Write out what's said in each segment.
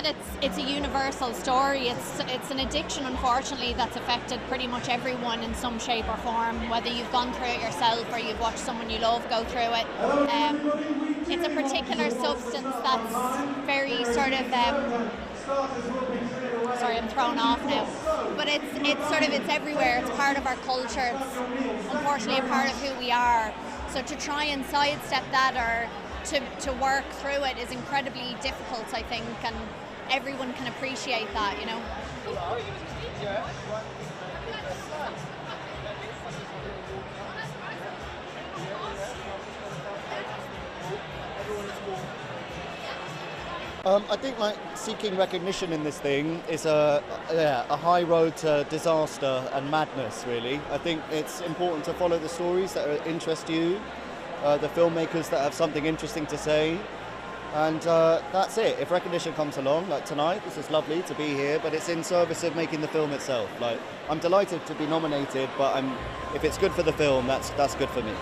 that it's a universal story. It's an addiction, unfortunately, that's affected pretty much everyone in some shape or form, whether you've gone through it yourself or you've watched someone you love go through it. It's a particular substance that's very sort of sorry, I'm thrown off now. But it's everywhere. It's part of our culture. It's unfortunately a part of who we are. So to try and sidestep that or to work through it is incredibly difficult, I think, and everyone can appreciate that, you know. I think like seeking recognition in this thing is a high road to disaster and madness, really. I think it's important to follow the stories that interest you, the filmmakers that have something interesting to say, and that's it. If recognition comes along, like tonight, this is lovely to be here, but it's in service of making the film itself. Like, I'm delighted to be nominated, but if it's good for the film, that's good for me.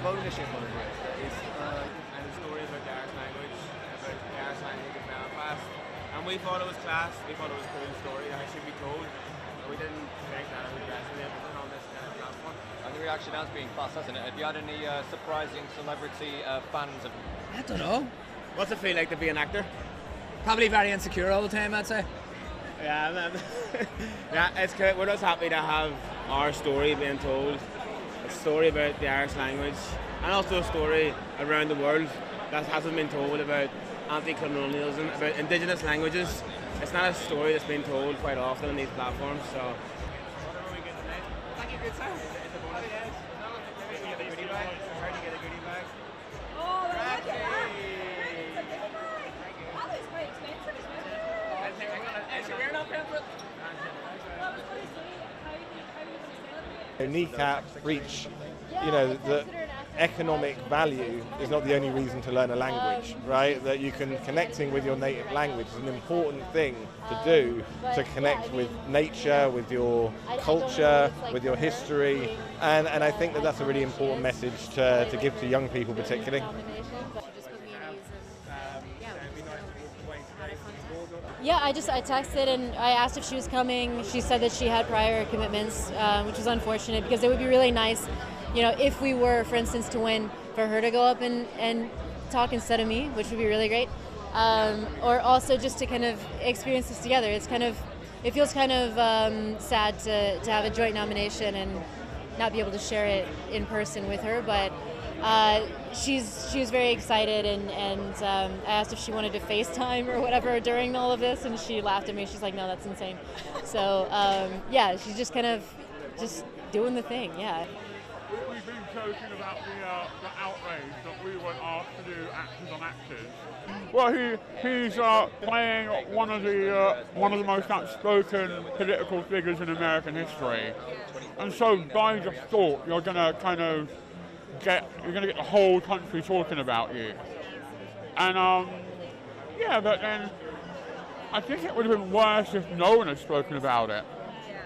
Ownership over it. And the story about the Irish language in Belfast. And we thought it was class, we thought it was a cool story that should be told. But we didn't think that it would resonate on this platform. And the reaction has been class, hasn't it? Have you had any surprising celebrity fans of it? I don't know. What's it feel like to be an actor? Probably very insecure all the time, I'd say. Yeah, man. Yeah, it's good. We're just happy to have our story being told. A story about the Irish language and also a story around the world that hasn't been told about anti-colonialism, about indigenous languages. It's not a story that's been told quite often on these platforms, so... Whatever we get tonight. Thank you, good sir. It's a bonus. Maybe we get a goodie bag. It's hard to get a goodie bag. Oh, look at that! It's a goodie bag! Oh, that's quite expensive, isn't it? I think I'm gonna... Is your wearing up here? Kneecap, reach, you know, the economic value is not the only reason to learn a language, right? That you can connecting with your native language is an important thing to do to connect with nature, with your culture, with your history, and I think that that's a really important message to give to young people particularly. Yeah, I texted and I asked if she was coming. She said that she had prior commitments, which was unfortunate because it would be really nice, you know, if we were, for instance, to win, for her to go up and talk instead of me, which would be really great. Or also just to kind of experience this together. It feels kind of sad to have a joint nomination and not be able to share it in person with her, but she was very excited, and I asked if she wanted to FaceTime or whatever during all of this, and she laughed at me. She's like, no, that's insane. So yeah, she's just kind of just doing the thing, yeah. We've been joking about the outrage that we weren't asked to do actors on actors. Well, he's playing one of the most outspoken political figures in American history, and so by default, you're going to kind of get the whole country talking about you. And yeah, but then I think it would have been worse if no one had spoken about it.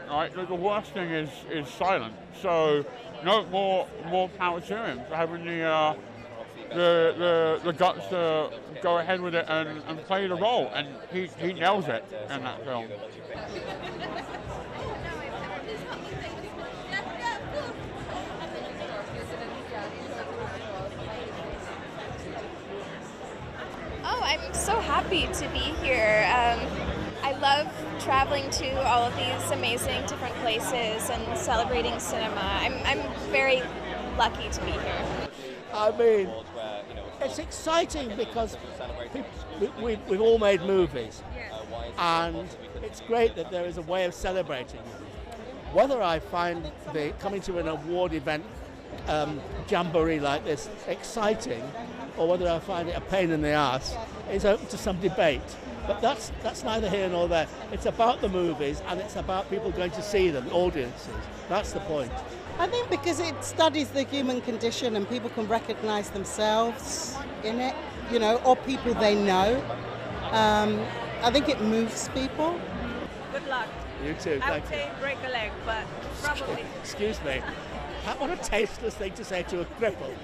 Right? The worst thing is silence. So no, more power to him for having the guts to go ahead with it and play the role, and he nails it in that film. Oh, I'm so happy to be here. I love traveling to all of these amazing different places and celebrating cinema. I'm very lucky to be here. I mean, it's exciting because we've all made movies, and it's great that there is a way of celebrating. Whether I find coming to an award event jamboree like this exciting, or whether I find it a pain in the ass, is open to some debate. But that's neither here nor there. It's about the movies, and it's about people going to see them, audiences. That's the point. I think because it studies the human condition and people can recognise themselves in it, you know, or people they know. I think it moves people. Good luck. You too, I would thank you. say break a leg, but probably. Excuse me. What a tasteless thing to say to a cripple.